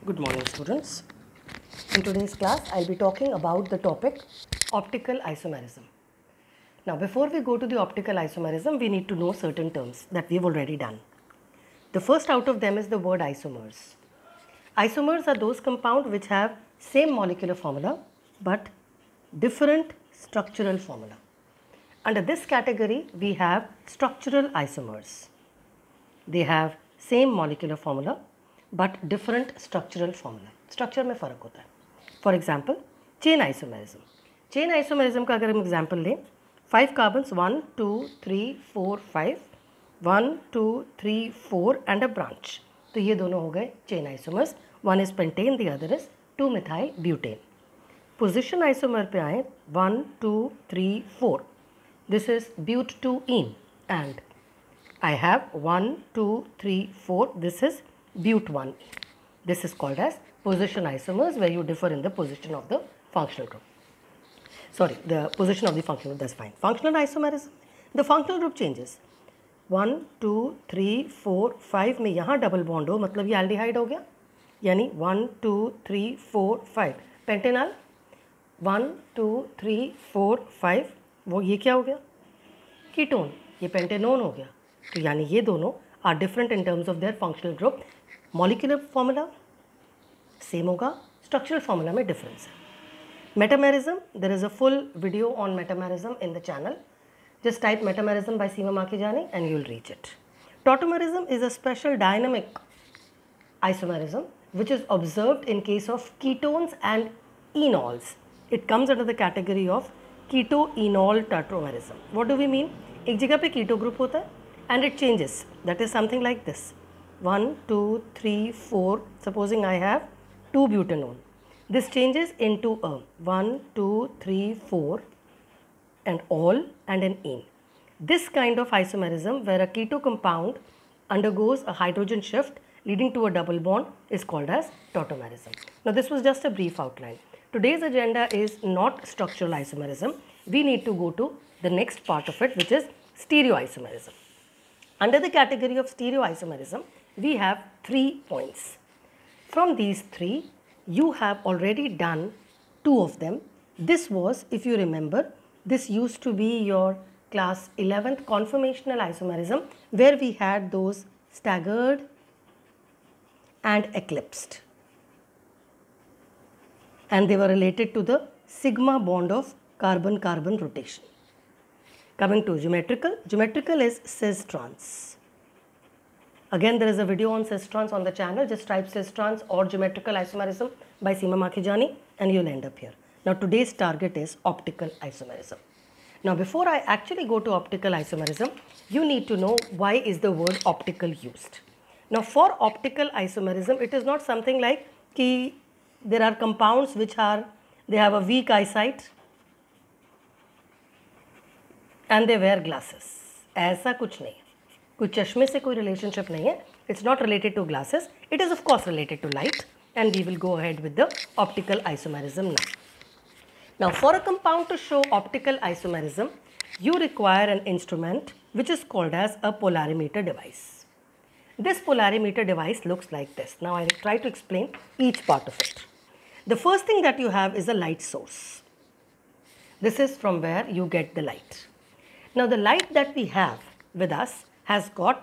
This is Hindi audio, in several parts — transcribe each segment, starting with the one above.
Good morning, students. In today's class, I'll be talking about the topic optical isomerism. Now, before we go to the optical isomerism, we need to know certain terms that we've already done. The first out of them is the word isomers. Isomers are those compounds which have same molecular formula but different structural formula. Under this category, we have structural isomers. They have same molecular formula but different structural formula. Structure में फ़र्क होता है. For example, chain isomerism. Chain isomerism का अगर हम example लें, 5 carbons 1, 2, 3, 4, 5, 1, 2, 3, 4 and a branch. तो ये दोनों हो गए chain isomers. One is pentane, the other is 2-methyl butane. Position isomer पे आए 1, 2, 3, 4. This is but2ene and I have 1, 2, 3, 4. This is but1. This is called as position isomers, where you differ in the position of the functional group. Sorry, the position of the functional group, that's fine. Functional isomerism, the functional group changes. 1, 2, 3, 4, 5 में यहाँ डबल बॉन्ड हो, मतलब ये एल्डिहाइड हो गया, यानी 1, 2, 3, 4, 5. पेंटेनॉल 1, 2, 3, 4, 5, वो ये क्या हो गया? कीटोन, ये पेंटेनोन हो गया. तो यानी ये दोनों are different in terms of their functional group. Molecular formula same होगा, स्ट्रक्चरल फॉर्मूला में डिफरेंस है. Metamerism, there is a full video on metamerism in the channel. Just type metamerism by Seema Makhijani and you will reach it. Tautomerism is a special dynamic isomerism which is observed in case of ketones and enols. It comes under the category of keto-enol tautomerism. What do we mean? एक जगह पे keto group होता है and it changes. That is something like this. 1, 2, 3, 4. Supposing I have 2 butanol. This changes into a 1, 2, 3, 4 and all and an ene. This kind of isomerism where a keto compound undergoes a hydrogen shift leading to a double bond is called as tautomerism. Now this was just a brief outline. Today's agenda is not structural isomerism. We need to go to the next part of it, which is stereoisomerism. Under the category of stereoisomerism, we have 3 points. From these 3, you have already done 2 of them. This was, if you remember, this used to be your class 11th conformational isomerism, where we had those staggered and eclipsed, and they were related to the sigma bond of carbon-carbon rotation. Coming to geometrical, geometrical is cis trans. Again, there is a video on cis trans on the channel. Just type cis trans or geometrical isomerism by Seema Makhijani and you'll end up here. Now today's target is optical isomerism. Now before I actually go to optical isomerism, you need to know why is the word optical used. Now for optical isomerism, it is not something like कि there are compounds which they have a weak eyesight and they wear glasses. ऐसा कुछ नहीं है, कुछ चश्मे से कोई relationship नहीं है. It's not related to glasses. It is of course related to light, and we will go ahead with the optical isomerism now. Now for a compound to show optical isomerism, you require an instrument which is called as a polarimeter device. This polarimeter device looks like this. Now I will try to explain each part of it. The first thing that you have is a light source. This is from where you get the light. Now the light that we have with us has got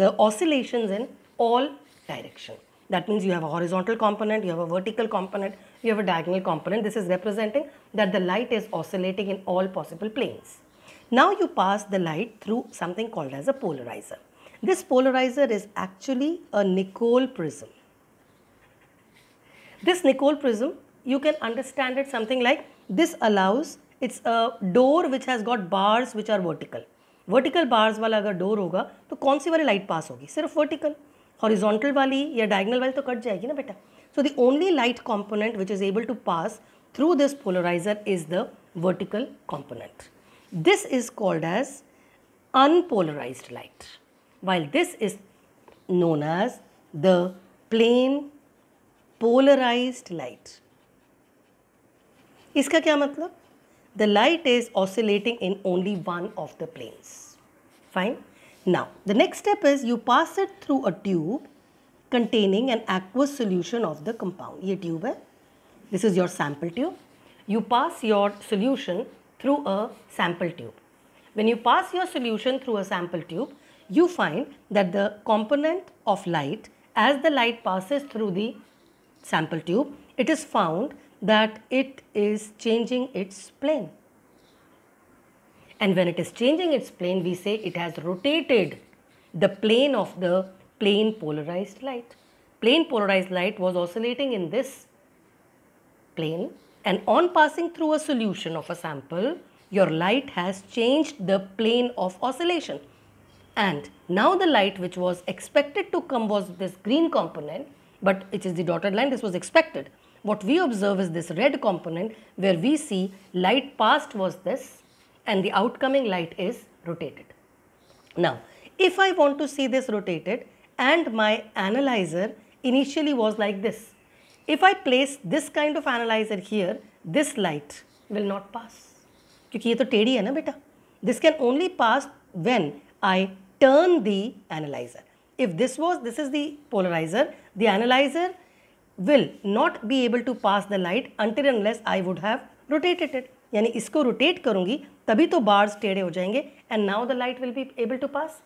the oscillations in all direction. That means you have a horizontal component, you have a vertical component, you have a diagonal component. This is representing that the light is oscillating in all possible planes. Now you pass the light through something called as a polarizer. This polarizer is actually a Nicol prism. This Nicol prism, you can understand it something like this allows, it's a door which has got bars which are vertical. Vertical bars वाला अगर door होगा तो कौन सी वाली light pass होगी? सिर्फ vertical. Horizontal वाली या diagonal वाली तो कट जाएगी ना बेटा. So the only light component which is able to pass through this polarizer is the vertical component. This is called as unpolarized light, while this is known as the plane polarized light. इसका क्या मतलब? The light is oscillating in only one of the planes. Fine. Now, the next step is you pass it through a tube containing an aqueous solution of the compound. ये tube है. This is your sample tube. You pass your solution through a sample tube. When you pass your solution through a sample tube, you find that the component of light, as the light passes through the sample tube, it is found that it is changing its plane. And when it is changing its plane, we say it has rotated the plane of the plane polarized light. Plane polarized light was oscillating in this plane, and on passing through a solution of a sample, your light has changed the plane of oscillation. And now the light which was expected to come was this green component, but it is the dotted line, this was expected. What we observe is this red component where we see light passed was this, and the outcoming light is rotated. Now, if I want to see this rotated and my analyzer initially was like this, if I place this kind of analyzer here, this light will not pass. क्योंकि ये तो टेढ़ी है ना बेटा. This can only pass when I turn the analyzer. If this is the polarizer, the analyzer will not be able to pass the light until unless I would have rotated it. यानी इसको rotate करूँगी तभी तो bars टेढ़े हो जाएंगे and now the light will be able to pass.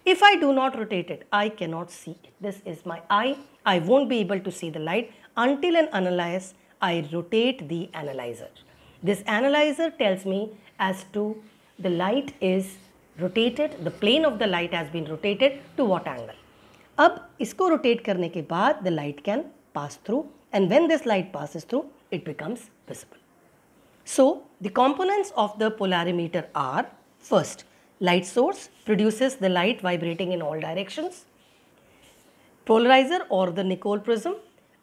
If I do not rotate it, I cannot see it. This is my eye. I won't be able to see the light until and unless I rotate the analyzer. This analyzer tells me as to the light is rotated, the plane of the light has been rotated to what angle. अब इसको rotate करने के बाद the light can pass through, and when this light passes through, it becomes visible. So, the components of the polarimeter are: first, light source produces the light vibrating in all directions. Polarizer or the Nicol prism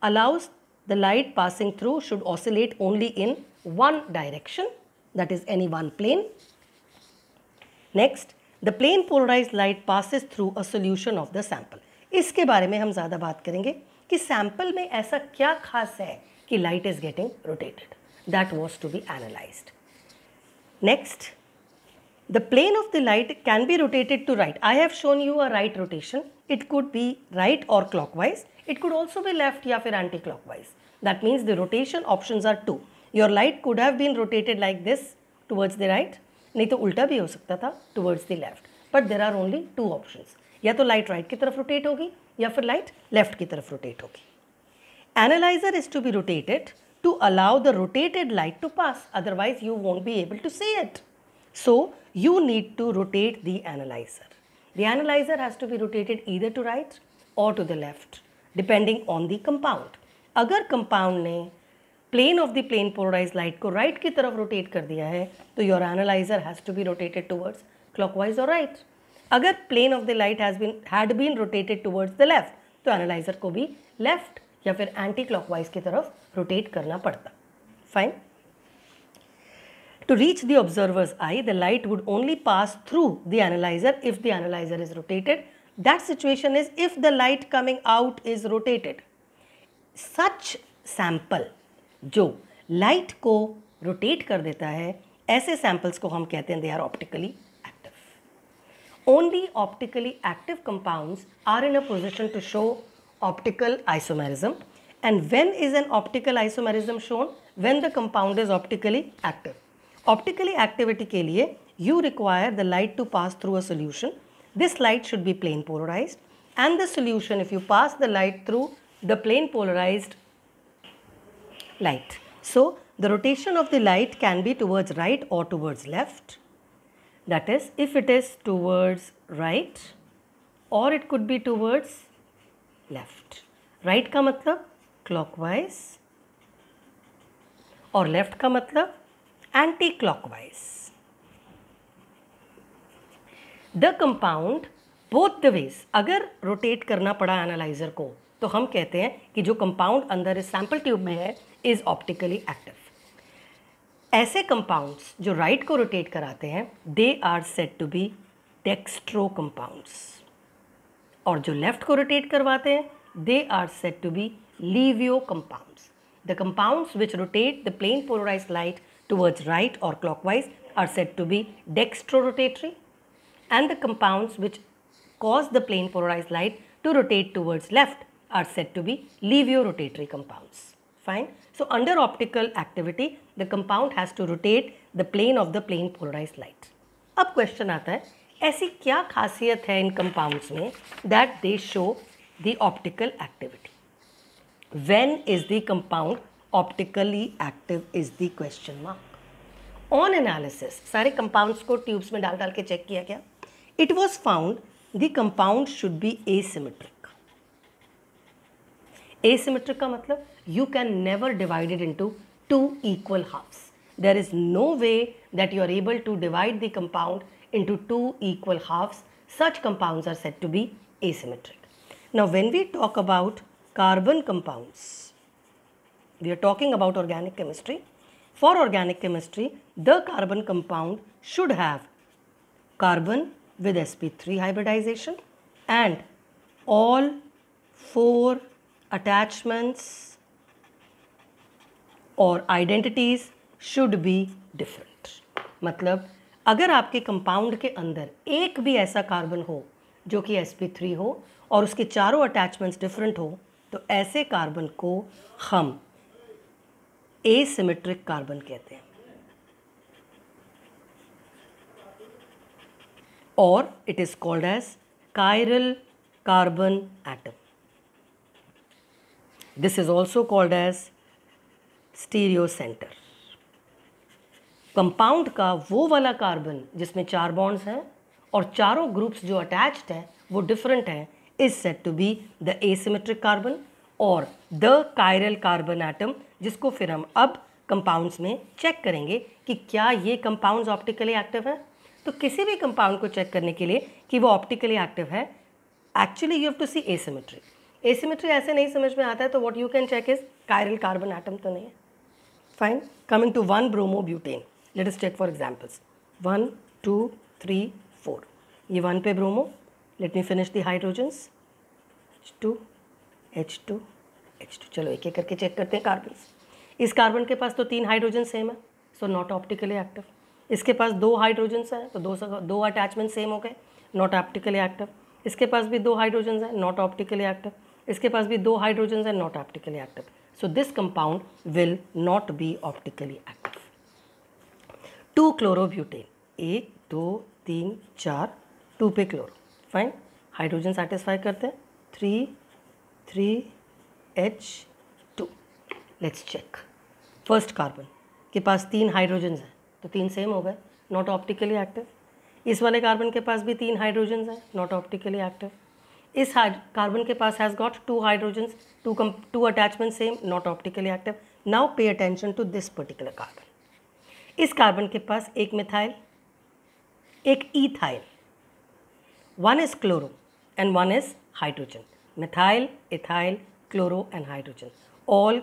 allows the light passing through should oscillate only in one direction, that is any one plane. Next, the plane polarized light passes through a solution of the sample. इसके बारे में हम ज़्यादा बात करेंगे कि सैंपल में ऐसा क्या खास है कि light is getting rotated. That was to be analyzed. Next, the plane of the light can be rotated to right. I have shown you a right rotation. It could be right or clockwise. It could also be left या फिर anti-clockwise. That means the rotation options are two. Your light could have been rotated like this towards the right. नहीं तो उल्टा भी हो सकता था towards the left. But there are only two options. या तो light right की तरफ rotate होगी या फिर light left की तरफ rotate होगी. Analyzer is to be rotated to allow the rotated light to pass. Otherwise, you won't be able to see it. So, you need to rotate the analyzer. The analyzer has to be rotated either to right or to the left, depending on the compound. अगर compound ने plane of the plane polarized light को right की तरफ rotate कर दिया है, तो your analyzer has to be rotated towards clockwise or right. अगर plane of the light had been rotated towards the left, तो analyzer को भी left या फिर anti clockwise की तरफ rotate करना पड़ता. Fine. To reach the observer's eye, the light would only pass through the analyzer if the analyzer is rotated. That situation is if the light coming out is rotated. Such sample जो light को rotate कर देता है, ऐसे samples को हम कहते हैं they are optically active. Only optically active compounds are in a position to show optical isomerism. And when is an optical isomerism shown? When the compound is optically active. Optically activity के लिए you require the light to pass through a solution. This light should be plane polarized, and the solution, if you pass the light through the plane polarized light. So, the rotation of the light can be towards right or towards left. That is, if it is towards right, or it could be towards left. Right का मतलब clockwise और left का मतलब anti-clockwise. The compound both the ways, अगर rotate करना पड़ा analyzer को, तो हम कहते हैं कि जो compound अंदर इस sample tube में है is optically active. ऐसे compounds जो right को rotate कराते हैं, they are said to be dextro compounds. और जो left को rotate करवाते हैं, they are said to be levio compounds. The compounds which rotate the plane polarized light towards right or clockwise are said to be dextrorotatory, and the compounds which cause the plane polarized light to rotate towards left are said to be levorotatory compounds. Fine. So under optical activity, the compound has to rotate the plane of the plane polarized light. अब क्वेश्चन आता है, ऐसी क्या खासियत है इन कंपाउंड्स में that they show the optical activity? When is the compound optically active is the question mark. On analysis, सारे कंपाउंड्स को ट्यूब्स में डाल डाल के चेक किया गया. It was found the compound should be asymmetric. Asymmetric का मतलब you can never divide it into two equal halves. There is no way that you are able to divide the compound into two equal halves. Such compounds are said to be asymmetric. Now when we talk about carbon compounds, we are talking about organic chemistry. For organic chemistry, the carbon compound should have carbon with sp3 hybridization and all 4 attachments or identities should be different. मतलब अगर आपके कंपाउंड के अंदर एक भी ऐसा कार्बन हो जो कि sp3 हो और उसके चारों अटैचमेंट्स डिफरेंट हो, तो ऐसे कार्बन को हम एसिमेट्रिक कार्बन कहते हैं. Or it is called as chiral carbon atom. This is also called as stereocenter. Compound का वो वाला कार्बन जिसमें 4 बॉन्ड्स हैं और चारों ग्रुप्स जो अटैच्ड हैं वो डिफरेंट हैं is said to be the asymmetric carbon और द कायरल कार्बन एटम, जिसको फिर हम अब कंपाउंड्स में चेक करेंगे कि क्या ये कंपाउंड्स ऑप्टिकली एक्टिव हैं. तो किसी भी कंपाउंड को चेक करने के लिए कि वो ऑप्टिकली एक्टिव है, actually you have to see asymmetry. Asymmetry ऐसे नहीं समझ में आता है तो what you can check is chiral carbon atom तो नहीं है. Fine. Coming to 1 bromobutane, let us take for examples 1 2 3 4. ये 1 पे bromo. Let me finish the hydrogens. H2 H2 H2. चलो एक एक करके चेक करते हैं कार्बन्स. इस कार्बन के पास तो 3 हाइड्रोजन सेम है, सो नॉट ऑप्टिकली एक्टिव. इसके पास 2 हाइड्रोजन्स हैं तो दो अटैचमेंट सेम हो गए, नॉट ऑप्टिकली एक्टिव. इसके पास भी 2 हाइड्रोजन्स हैं, नॉट ऑप्टिकली एक्टिव. इसके पास भी 2 हाइड्रोजन्स हैं, not optically active. So this compound will not be optically active. 2 chlorobutane, 1 2 3 4, 2 पे क्लोरो. फाइन. हाइड्रोजन सेटिस्फाई करते हैं. 3 3 H2. Let's check. First carbon के पास 3 हाइड्रोजन्स हैं तो 3 सेम हो गए, नॉट ऑप्टिकली एक्टिव. इस वाले कार्बन के पास भी 3 हाइड्रोजन्स हैं, नॉट ऑप्टिकली एक्टिव. इस कार्बन के पास has got 2 hydrogens, 2 attachment same, not optically active. Now pay attention to this particular carbon. इस कार्बन के पास एक मिथाइल, एक ethyl. 1 is chloro and 1 is hydrogen. Methyl, ethyl, chloro and hydrogen. All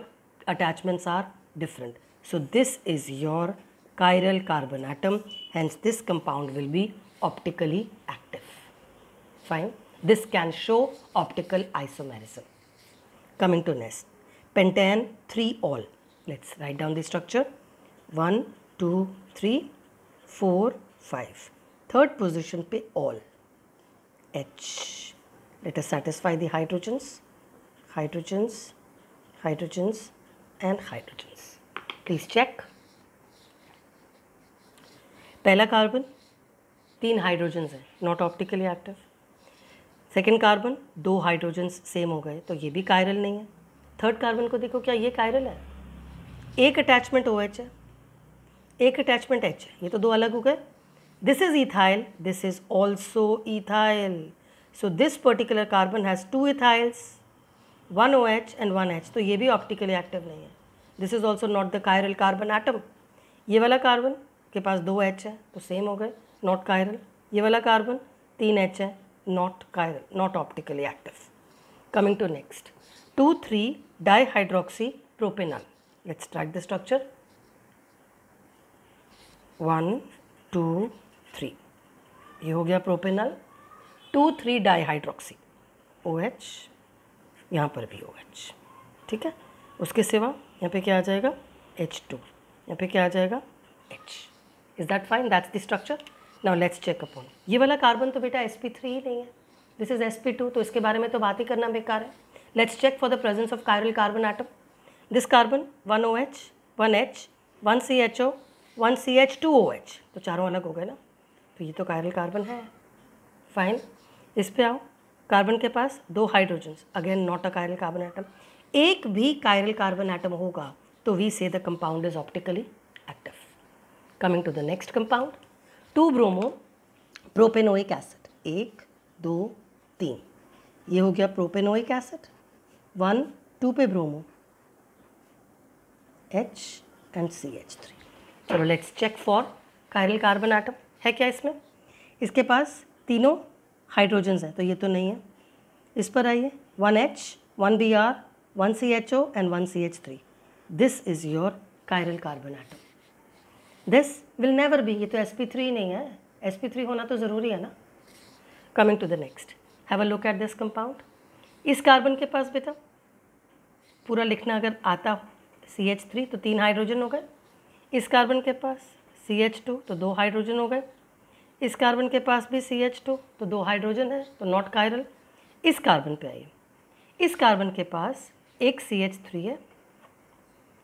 attachments are different. So this is your chiral carbon atom, hence this compound will be optically active. Fine. This can show optical isomerism. Coming to next, pentane 3-ol. Let's write down the structure. 1 2 3 4 5. Third position पे all. H. Let us satisfy the hydrogens, hydrogens, hydrogens and hydrogens. Please check. पहला कार्बन 3 हाइड्रोजन्स हैं, not optically active. Second carbon 2 hydrogens same हो गए तो ये भी कायरल नहीं है. थर्ड कार्बन को देखो, क्या ये कायरल है? एक अटैचमेंट OH है, एक अटैचमेंट H है, ये तो 2 अलग हो गए. This is ethyl, this is also ethyl. So this particular carbon has 2 इथाइल्स, 1 OH and 1 H, तो ये भी ऑप्टिकली एक्टिव नहीं है. This is also not the chiral carbon atom. ये वाला कार्बन के पास 2 H है तो सेम हो गए, नॉट कायरल. ये वाला कार्बन 3 H है, not chiral, not optically active. Coming to next, 2,3 dihydroxy propanol. Let's write the structure. 1 2 3. ये हो गया प्रोपेनॉल. 2,3 डाइहाइड्रोक्सी OH, यहाँ पर भी OH. ठीक है. उसके सिवा यहाँ पे क्या आ जाएगा? H2. यहाँ पे क्या आ जाएगा? H. Is that fine? That's the structure. Now let's check upon. ये वाला कार्बन तो बेटा sp3 ही नहीं है, दिस इज sp2, तो इसके बारे में तो बात ही करना बेकार है. Let's check for the presence of chiral carbon atom. This carbon 1 OH, 1 H, 1 CHO, 1 CH2OH, तो चारों अलग हो गए ना, तो ये तो chiral carbon है. फाइन. इस पे आओ. कार्बन के पास 2 hydrogens, again not a chiral carbon atom. एक भी chiral carbon atom होगा तो we say the compound is optically active. Coming to the next compound, 2-bromo propanoic acid. 1 2 3, ये हो गया प्रोपेनोइक एसिड. 1 2 पे ब्रोमो, H एंड CH3. चलो let's check for chiral carbon atom. है क्या इसमें? इसके पास तीनों हाइड्रोजन्स हैं, तो ये तो नहीं है. इस पर आइए. 1 H, 1 Br, 1 CHO and 1 CH3. This is your chiral carbon atom. This will never be, ये तो sp3 नहीं है. sp3 होना तो ज़रूरी है ना. Coming to the next, have a look at this compound. इस कार्बन के पास बेटा पूरा लिखना अगर आता हो, CH3 तो 3 हाइड्रोजन हो गए. इस कार्बन के पास CH2 तो 2 हाइड्रोजन हो गए. इस कार्बन के पास भी CH2 तो 2 हाइड्रोजन है, तो नॉट कायरल. इस कार्बन पे आइए. इस कार्बन के पास एक CH3 है,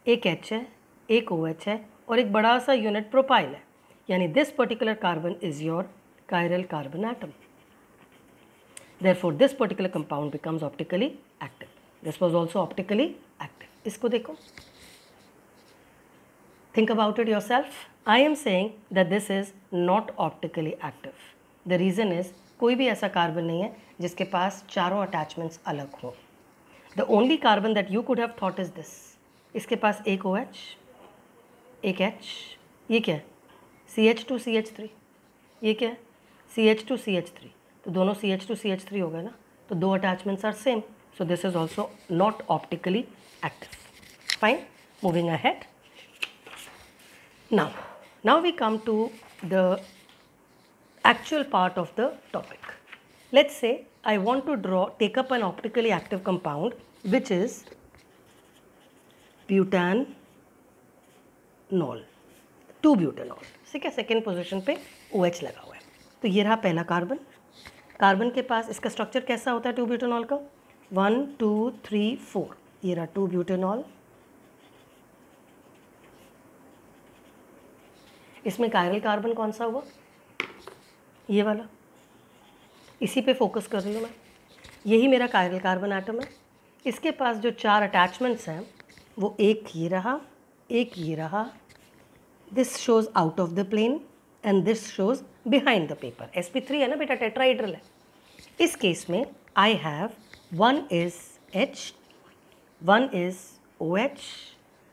एक H है, एक OH है और एक बड़ा सा यूनिट प्रोपाइल है. यानी this particular carbon is your chiral carbon atom. Therefore, this particular compound becomes optically active. This was also optically active. इसको देखो. Think about it yourself. I am saying that this is not optically active. The reason is कोई भी ऐसा कार्बन नहीं है जिसके पास चारों अटैचमेंट्स अलग हो. The only carbon that you could have thought is this. इसके पास एक OH, एक H. ये क्या है? CH2 CH3. ये क्या है? CH2 CH3. तो दोनों CH2 CH3 हो गए ना, तो 2 attachments are same. So this is also not optically active. Fine. Moving ahead. Now we come to the actual part of the topic. Let's say I want to take up an optically active compound which is butanol, two butanol. ठीक है, सेकेंड पोजिशन पे OH लगा हुआ है. तो ये रहा पहला कार्बन. कार्बन के पास इसका स्ट्रक्चर कैसा होता है 2-ब्यूटेनॉल का? 1 2 3 4. ये रहा 2-ब्यूटेनॉल. इसमें कायरल कार्बन कौन सा हुआ? ये वाला. इसी पे फोकस कर रही हूँ मैं. यही मेरा कायरल कार्बन एटम है. इसके पास जो 4 अटैचमेंट्स हैं वो एक ये रहा, एक ये रहा. This shows out of the plane and this shows behind the paper. sp3 है ना बेटा, टेट्राहेड्रल है. इस केस में I have 1 is H, 1 is OH,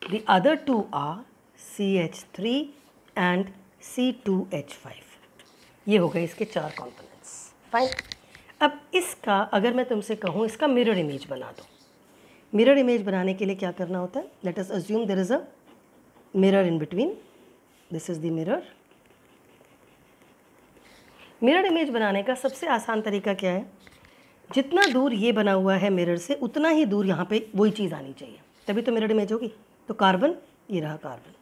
the other 2 are CH3 and C2H5. ये हो गए इसके 4 कॉम्पोनेंट्स. फाइन. अब इसका अगर मैं तुमसे कहूँ इसका मिरर इमेज बना दो. मिरर इमेज बनाने के लिए क्या करना होता है? Let us assume there is a mirror in between. This is the mirror. Mirror image बनाने का सबसे आसान तरीका क्या है? जितना दूर ये बना हुआ है मिरर से उतना ही दूर यहाँ पे वही चीज़ आनी चाहिए, तभी तो मिरर इमेज होगी. तो कार्बन, ये रहा कार्बन.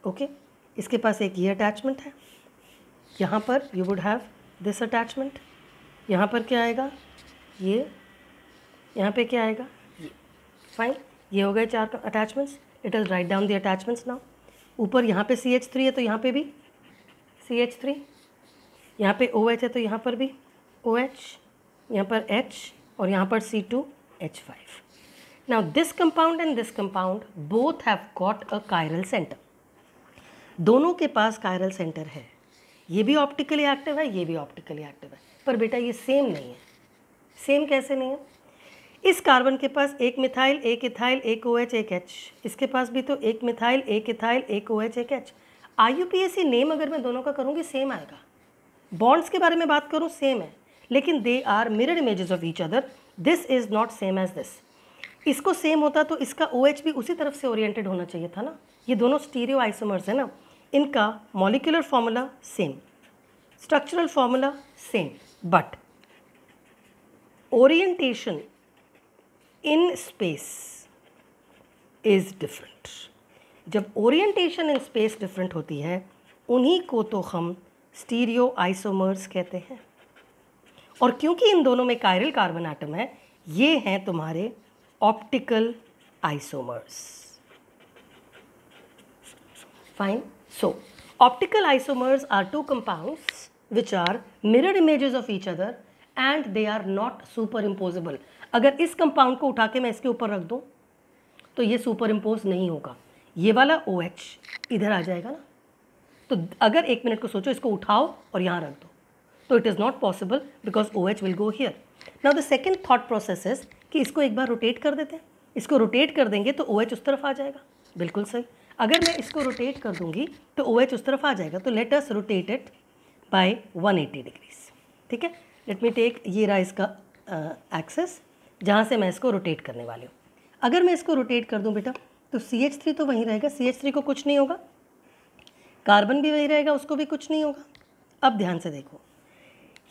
ओके. इसके पास एक ये अटैचमेंट है. यहाँ पर you would have this attachment. यहाँ पर क्या आएगा? ये. यहाँ पे क्या आएगा? ये. फाइन. ये हो गए 4 attachments. It is write down the attachments now. ऊपर यहाँ पे CH3 है तो यहाँ पे भी CH3. यहाँ पे OH है तो यहाँ पर भी OH, यहाँ पर H और यहाँ पर C2H5. Now this compound and this compound both have got a chiral centre. दोनों के पास कायरल सेंटर है. ये भी ऑप्टिकली एक्टिव है, ये भी ऑप्टिकली एक्टिव है. पर बेटा ये सेम नहीं है. सेम कैसे नहीं है? इस कार्बन के पास एक मिथाइल, एक इथाइल, एक OH, एक H. इसके पास भी तो एक मिथाइल, एक इथाइल, एक OH, एक H. IUPAC नेम अगर मैं दोनों का करूँगी सेम आएगा. बॉन्ड्स के बारे में बात करूँ सेम है, लेकिन they are mirror images of each other. This is not same as this. इसको सेम होता तो इसका OH भी उसी तरफ से ओरिएंटेड होना चाहिए था ना. ये दोनों स्टीरियो आइसोमर्स है ना. इनका molecular formula same, structural formula same, but orientation in space is different. जब ओरिएंटेशन इन स्पेस डिफरेंट होती है उन्हीं को तो हम स्टीरियो आइसोमर्स कहते हैं. और क्योंकि इन दोनों में कायरल कार्बन एटम है, ये हैं तुम्हारे optical isomers. Fine. So optical isomers are two compounds which are mirror images of each other and they are not superimposable. अगर इस कंपाउंड को उठा के मैं इसके ऊपर रख दूं तो ये सुपर इम्पोज नहीं होगा, ये वाला OH इधर आ जाएगा ना. तो अगर एक मिनट को सोचो, इसको उठाओ और यहाँ रख दो, तो it is not possible because OH will go here. Now the second thought process is कि इसको एक बार रोटेट कर देते हैं. इसको रोटेट कर देंगे तो OH उस तरफ आ जाएगा. बिल्कुल सही. अगर मैं इसको रोटेट कर दूंगी तो OH उस तरफ आ जाएगा. तो let us rotate it by 180 degrees. ठीक है. लेट मी टेक, ये रहा इसका एक्सेस जहाँ से मैं इसको रोटेट करने वाली हूँ. अगर मैं इसको रोटेट कर दूँ बेटा तो CH3 तो वहीं रहेगा, CH3 को कुछ नहीं होगा. कार्बन भी वहीं रहेगा, उसको भी कुछ नहीं होगा. अब ध्यान से देखो,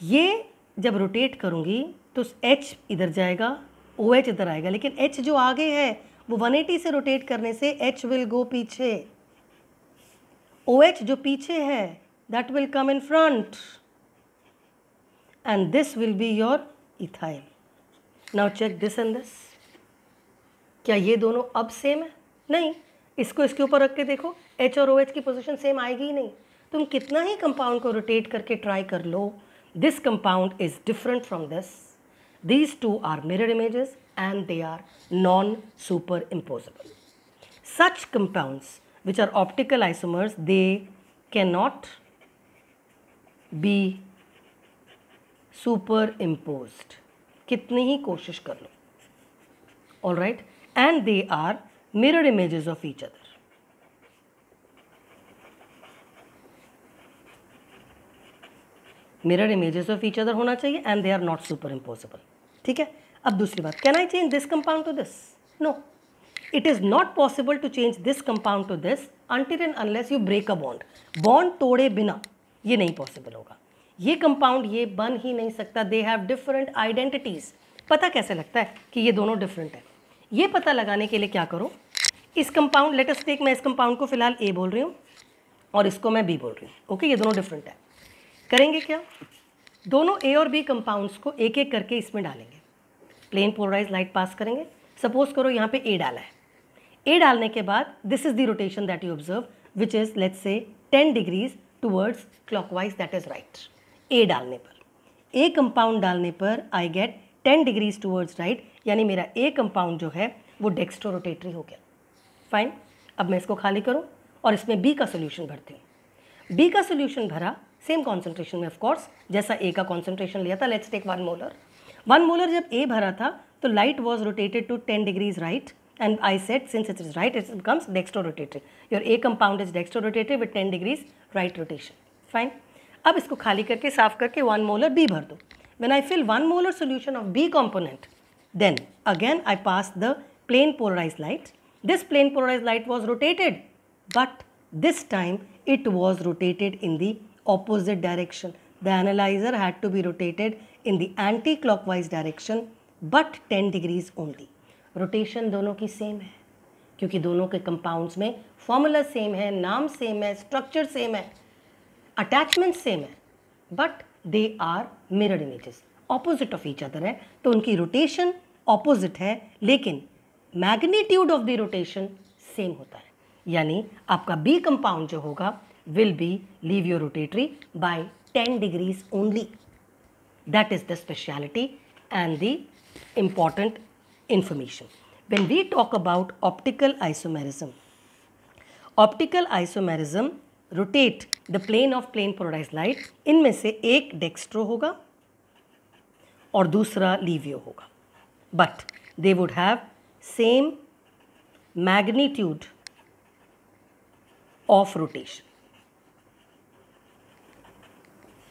ये जब रोटेट करूँगी तो H इधर जाएगा, OH इधर आएगा, लेकिन H जो आगे है वो 180 से रोटेट करने से H विल गो पीछे. OH जो पीछे है that will come in front and this will be your ethyl. Now check this and this. क्या ये दोनों अब सेम है? नहीं. इसको इसके ऊपर रख के देखो, H और OH की पोजीशन सेम आएगी ही नहीं. तुम कितना ही कंपाउंड को रोटेट करके ट्राई कर लो, this compound is different from this. These two are mirror images and they are non-superimposable. Such compounds which are optical isomers, they cannot be superimposed. कितनी ही कोशिश कर लो. All right, and they are mirror images of each other. Mirror images of each other होना चाहिए and they are not super impossible. ठीक है. अब दूसरी बात, can I change this compound to this? No, it is not possible to change this compound to this until and unless you break a bond. Bond तोड़े बिना ये नहीं पॉसिबल होगा. ये कंपाउंड ये बन ही नहीं सकता. They have different identities. पता कैसे लगता है कि ये दोनों डिफरेंट है? ये पता लगाने के लिए क्या करो, इस कंपाउंड, लेट अस टेक, मैं इस कंपाउंड को फिलहाल A बोल रही हूँ और इसको मैं B बोल रही हूँ. ओके, ये दोनों डिफरेंट है. करेंगे क्या, दोनों A और B कंपाउंड्स को एक एक करके इसमें डालेंगे. प्लेन पोलराइज लाइट पास करेंगे. सपोज करो यहाँ पे A डाला है. A डालने के बाद this is the rotation that you observe which is let's say 10 degrees towards clockwise, that is right. A डालने पर, A कंपाउंड डालने पर I get 10 degrees towards right, यानी मेरा A कंपाउंड जो है वो डेक्स्ट्रो रोटेटरी हो गया. फाइन. अब मैं इसको खाली करूँ और इसमें B का सोल्यूशन भरती हूँ. B का सोल्यूशन भरा सेम कॉन्सेंट्रेशन में, ऑफ कोर्स जैसा A का कॉन्सेंट्रेशन लिया था. Let's take 1 molar. 1 मोलर जब A भरा था तो light was rotated to 10 degrees right and I said since it is right it becomes dextro rotatory. Your A compound is dextro rotatory with 10 degrees right rotation. Fine. अब इसको खाली करके साफ करके 1 मोलर B भर दो. When I fill 1 molar solution of B component, then again I pass the plane polarized light. This plane polarized light was rotated, but this time it was rotated in the opposite direction. The analyzer had to be rotated in the anti-clockwise direction, but 10 degrees only. Rotation दोनों की सेम है क्योंकि दोनों के कंपाउंड्स में फॉर्मूला सेम है, नाम सेम है, स्ट्रक्चर सेम है, अटैचमेंट सेम है, but they are mirror images, opposite of each other है. तो उनकी रोटेशन ऑपोजिट है लेकिन magnitude of the rotation same होता है. यानी आपका B कंपाउंड जो होगा will be leave your rotatory by 10 degrees only. That is the speciality and the important information. When we talk about optical isomerism rotate the plane of plane polarized light. इनमें से एक डेक्स्ट्रो होगा और दूसरा लीवियो होगा, but they would have same magnitude of rotation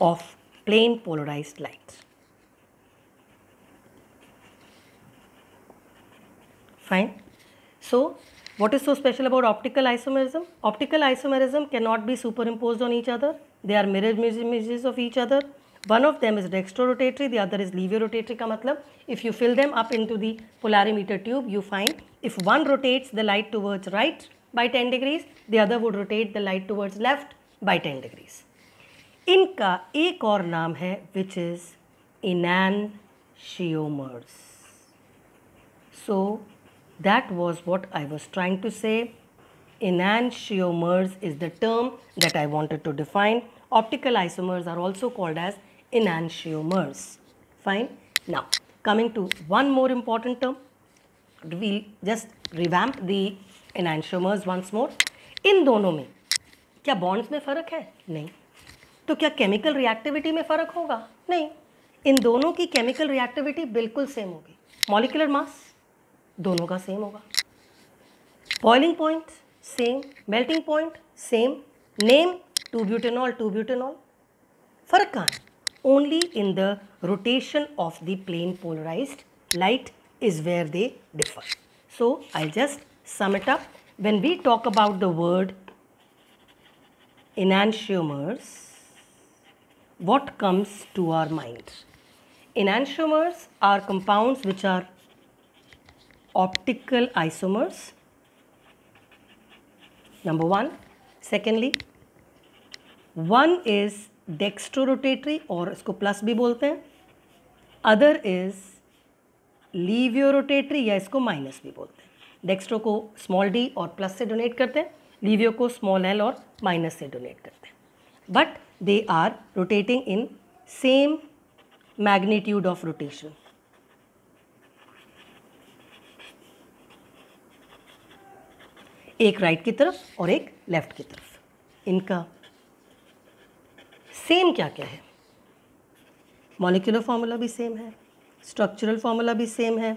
of plane polarized light. Fine. So what is so special about optical isomerism? Optical isomerism cannot be superimposed on each other. They are mirror images of each other. One of them is dextrorotatory, the other is levorotatory. का मतलब if you fill them up into the polarimeter tube, you find if one rotates the light towards right by 10 degrees, the other would rotate the light towards left by 10 degrees. इनका एक और नाम है which is enantiomers. So that was what I was trying to say. Enantiomers is the term that I wanted to define. Optical isomers are also called as enantiomers. Fine. Now coming to one more important term, we'll just revamp the enantiomers once more. इन दोनों में क्या बॉन्ड्स में फ़र्क है? नहीं. तो क्या केमिकल रिएक्टिविटी में फ़र्क होगा? नहीं. इन दोनों की केमिकल रिएक्टिविटी बिल्कुल सेम होगी. मॉलिक्यूलर मास दोनों का सेम होगा. Boiling point same, melting point same, name 2-butanol. फ़र्क कहाँ है? Only in the rotation of the plane polarised light is where they differ. So I'll just sum it up. When we talk about the word enantiomers, what comes to our mind? Enantiomers are compounds which are optical isomers, number one. Secondly, one is dextrorotatory और इसको प्लस भी बोलते हैं. Other is लीवियोरोटेटरी या इसको माइनस भी बोलते हैं. डेक्स्ट्रो को स्मॉल डी और प्लस से डोनेट करते हैं, लीवियो को स्मॉल एल और माइनस से डोनेट करते हैं. But they are rotating in same magnitude of rotation. एक राइट की तरफ और एक लेफ्ट की तरफ. इनका सेम क्या क्या है? मॉलिक्यूलर फॉर्मूला भी सेम है, स्ट्रक्चरल फॉर्मूला भी सेम है,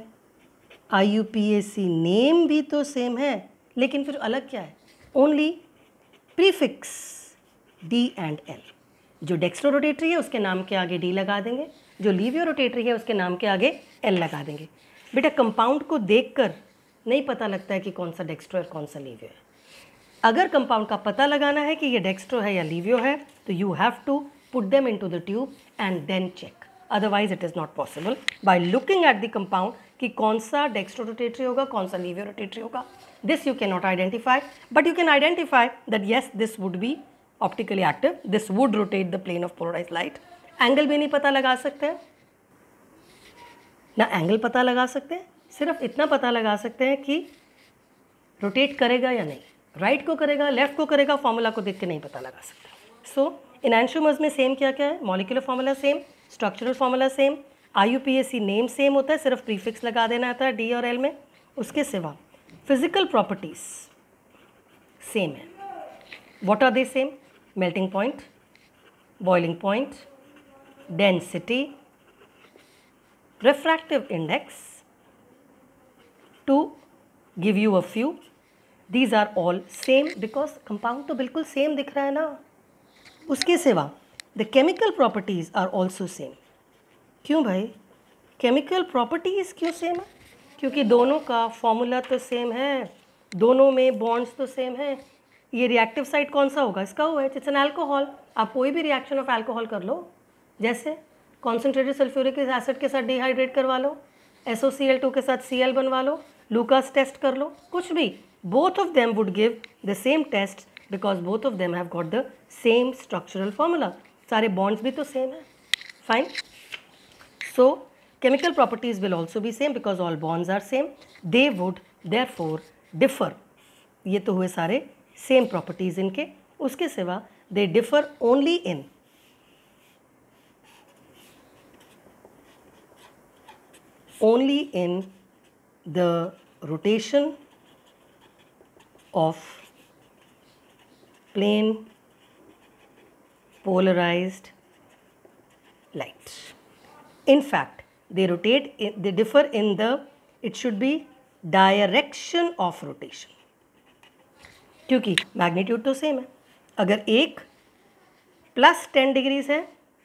IUPAC नेम भी तो सेम है, लेकिन फिर अलग क्या है? Only prefix D and L. जो डेक्स्ट्रो रोटेटरी है उसके नाम के आगे D लगा देंगे, जो लीवियो रोटेटरी है उसके नाम के आगे L लगा देंगे. बेटा कंपाउंड को देखकर नहीं पता लगता है कि कौन सा डेक्स्ट्रो है कौन सा लीवियो है. अगर कंपाउंड का पता लगाना है कि ये डेक्स्ट्रो है या लीवियो है तो you have to put them into the tube and then check. Otherwise it is not possible by looking at the compound कि कौन सा डेक्स्ट्रोरोटेटरी होगा कौन सा लीवियोरोटेटरी होगा. This you cannot identify, but you can identify that yes this would be optically active, this would rotate the plane of polarized light. Angle भी नहीं पता लगा सकते हैं ना, एंगल पता लगा सकते हैं, सिर्फ इतना पता लगा सकते हैं कि रोटेट करेगा या नहीं, राइट को करेगा लेफ्ट को करेगा, फॉर्मूला को देख के नहीं पता लगा सकते. सो एनांशियोमर्स में सेम क्या क्या है? Molecular formula same, structural formula same, IUPAC name same होता है, सिर्फ प्रीफिक्स लगा देना आता है D और L में. उसके सिवा फिजिकल प्रॉपर्टीज सेम है. What are they same? Melting point, boiling point, density, refractive index, to give you a few. These are all same because compound तो बिल्कुल सेम दिख रहा है ना. उसके सिवा the chemical properties are also same. क्यों भाई केमिकल प्रॉपर्टीज़ क्यों सेम है? क्योंकि दोनों का फॉर्मूला तो सेम है, दोनों में बॉन्ड्स तो सेम है. ये रिएक्टिव साइट कौन सा होगा? इसका हुआ है, इट्स एन अल्कोहल. आप कोई भी रिएक्शन ऑफ अल्कोहल कर लो, जैसे कॉन्सेंट्रेटेड सल्फ्यूरिक एसिड के साथ डिहाइड्रेट करवा लो, SOCl2 के साथ Cl बनवा लो, लूकास टेस्ट कर लो, कुछ भी, both of them would give the same test because both of them have got the same structural formula. सारे बॉन्ड्स भी तो सेम है. Fine. So chemical properties will also be same because all bonds are same. They would therefore differ. ये तो हुए सारे same properties इनके. उसके सिवा they differ only in the rotation of plane polarized light. In fact, they differ in the, it should be direction of rotation. क्योंकि मैग्नीट्यूड तो सेम है. अगर एक +10 डिग्रीज है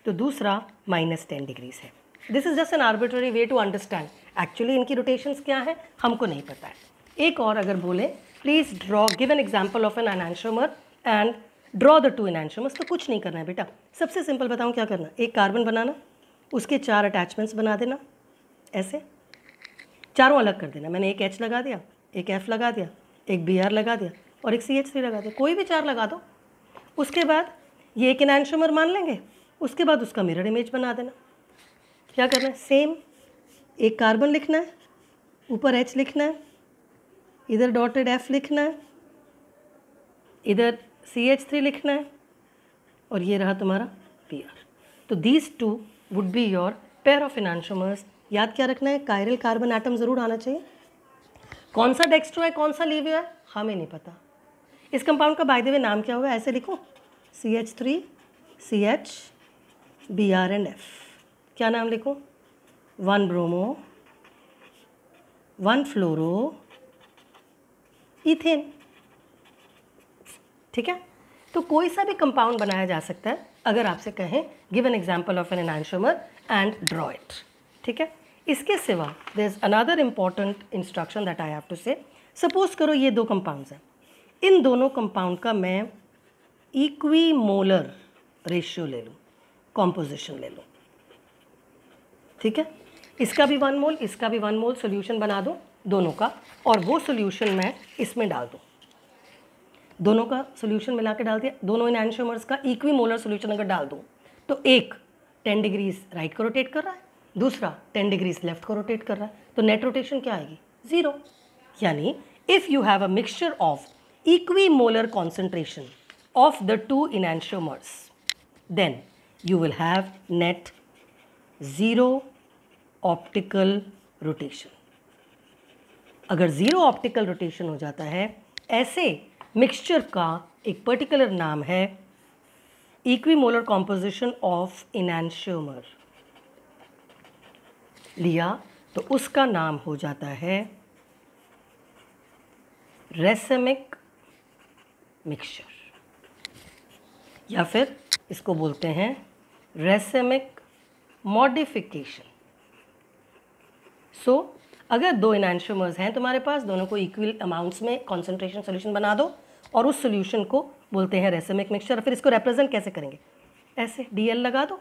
तो दूसरा -10 डिग्रीज है. This is just an arbitrary way to understand. Actually इनकी रोटेशंस क्या है हमको नहीं पता है. एक और अगर बोले please draw, give an example of an enantiomer and draw the 2 enantiomers. तो कुछ नहीं करना है बेटा, सबसे सिंपल बताऊँ क्या करना. एक कार्बन बनाना, उसके 4 अटैचमेंट्स बना देना, ऐसे चारों अलग कर देना. मैंने एक H लगा दिया, एक F लगा दिया, एक Br लगा दिया और एक CH3 लगा दिया. कोई भी 4 लगा दो. उसके बाद ये एक एनांशियोमर मान लेंगे, उसके बाद उसका मिरर इमेज बना देना. क्या करना है? सेम एक कार्बन लिखना है, ऊपर H लिखना है, इधर डॉटेड F लिखना है, इधर CH3 लिखना है, और ये रहा तुम्हारा PR. तो these two would be your pair of enantiomers. याद क्या रखना है, कायरल कार्बन एटम ज़रूर आना चाहिए. कौन सा डेक्स्ट्रो है, कौन सा लीवियो है, हमें नहीं पता. इस कंपाउंड का बाय द वे नाम क्या होगा, ऐसे लिखो, CH3 CH Br and F. क्या नाम लिखो, 1 ब्रोमो 1 फ्लोरो इथेन. ठीक है. तो कोई सा भी कंपाउंड बनाया जा सकता है अगर आपसे कहें give an example of an enantiomer and draw it. ठीक है. इसके सिवा there is another important instruction that I have to say. Suppose करो ये दो कंपाउंड्स हैं, इन दोनों कंपाउंड का मैं इक्वी मोलर रेशियो ले लूँ, कॉम्पोजिशन ले लूँ. ठीक है. इसका भी 1 मोल, इसका भी 1 मोल सोल्यूशन बना दो दोनों का, और वो सोल्यूशन मैं इसमें डाल दूँ. दोनों का सोल्यूशन मिला के डाल दिया. दोनों एनैंशियोमर्स का इक्वी मोलर सोल्यूशन अगर डाल दूँ तो एक 10 डिग्रीज राइट को रोटेट कर रहा है, दूसरा 10 डिग्रीज लेफ्ट को रोटेट कर रहा है. तो नेट रोटेशन क्या आएगी, 0. यानी if you have a mixture of equimolar concentration of the two enantiomers then you will have net 0 optical rotation. अगर 0 ऑप्टिकल रोटेशन हो जाता है, ऐसे मिक्सचर का एक पर्टिकुलर नाम है इक्वीमोलर कॉम्पोजिशन ऑफ एनैंशियोमर. लिया तो उसका नाम हो जाता है रेसेमिक मिक्सचर, या फिर इसको बोलते हैं रेसेमिक मॉडिफिकेशन. सो अगर दो एनैंशियोमर्स हैं तुम्हारे पास, दोनों को इक्वल अमाउंट्स में कॉन्सेंट्रेशन सोल्यूशन बना दो और उस सोल्यूशन को बोलते हैं रेसेमिक मिक्सचर. फिर इसको रिप्रेजेंट कैसे करेंगे, ऐसे Dl लगा दो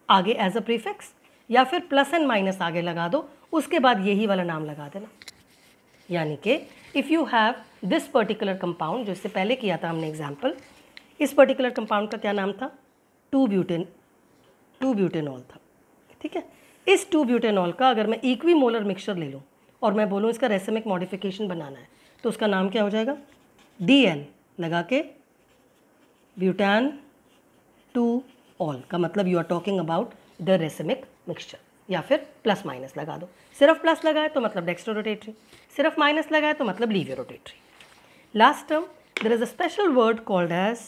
आगे एज अ प्रीफिक्स, या फिर प्लस एंड माइनस आगे लगा दो, उसके बाद यही वाला नाम लगा देना. यानी कि if you have this particular compound, जो इससे पहले किया था हमने एग्जाम्पल, इस पर्टिकुलर कंपाउंड का क्या नाम था, 2 ब्यूटेनॉल था. ठीक है. इस 2 ब्यूटेनॉल का अगर मैं इक्वी मोलर मिक्सचर ले लूँ और मैं बोलूँ इसका रेसेमिक मॉडिफिकेशन बनाना है, तो उसका नाम क्या हो जाएगा, Dl लगा के ब्यूटान 2 ऑल का मतलब you are talking about the racemic mixture. या फिर प्लस माइनस लगा दो. सिर्फ प्लस लगाए तो मतलब डेक्स्ट्रो रोटेटरी, सिर्फ माइनस लगाए तो मतलब levorotatory. Last term there is a special word called as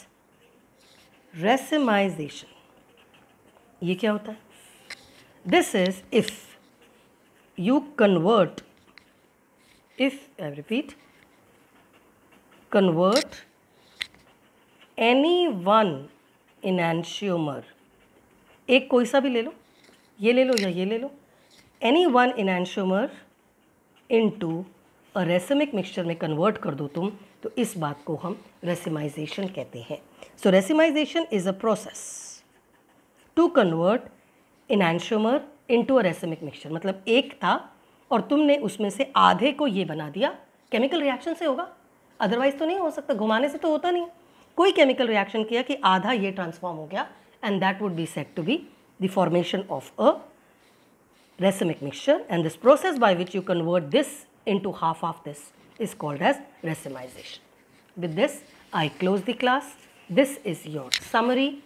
racemization. ये क्या होता है, this is if you convert, I repeat, convert any one enantiomer, एक कोई सा भी ले लो, ये ले लो या ये ले लो, any one enantiomer into a racemic mixture में कन्वर्ट कर दो तुम, तो इस बात को हम रेसिमाइजेशन कहते हैं. So racemization is a process to convert enantiomer into a racemic mixture. मतलब एक था और तुमने उसमें से आधे को ये बना दिया. केमिकल रिएक्शन से होगा, अदरवाइज तो नहीं हो सकता, घुमाने से तो होता नहीं. कोई केमिकल रिएक्शन किया कि आधा ये ट्रांसफॉर्म हो गया, and that would be said to be the formation of a racemic mixture. And this process by which you convert this into half of this is called as racemisation. With this I close the class. This is your summary